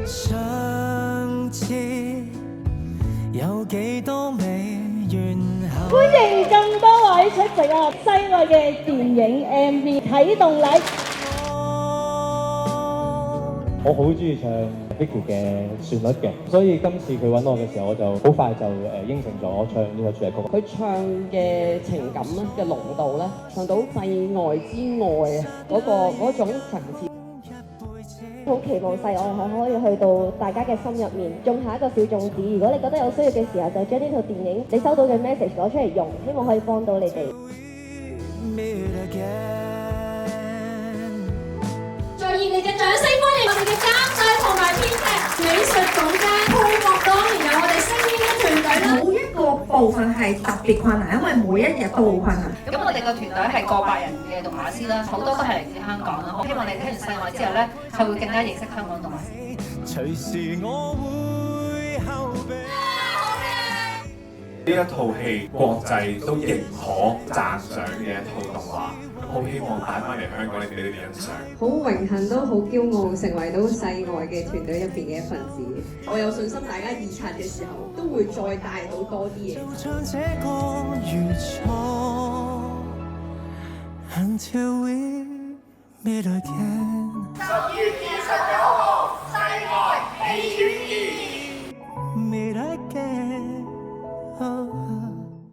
想知有幾多美願後。歡迎咁多位出席啊！西愛嘅電影 MV 啟動禮。我好中意唱 Vicky 嘅旋律嘅，所以今次佢揾我嘅時候，我就好快就應承咗唱呢個主題曲。佢唱嘅情感咧嘅濃度咧，唱到世外之外啊，嗰種層次。好期望細愛係可以去到大家嘅心入面，種下一個小種子。如果你覺得有需要嘅時候，就將呢套電影你收到嘅 message 攞出嚟用，希望可以幫到你哋。再熱烈嘅掌聲歡迎我哋嘅監製同埋編劇、美術總監、配樂當然有我哋聲音團隊啦。冇一個部分係特別困難，因為每一日都好困難。咁我哋個團隊係過百人嘅動畫師啦，好多都係嚟自香港啦。我希望你睇完細愛之後咧，係會更加認識香港動畫師。隨時我會後備。呢一套戲國際都認可讚賞嘅一套動畫，好希望帶翻嚟香港，你俾你哋欣賞。好榮幸都好驕傲，成為到細愛嘅團隊入邊嘅一份子。我有信心，大家二刷嘅時候都會再帶到多啲嘢。將這個如初 Until we meet again。10月29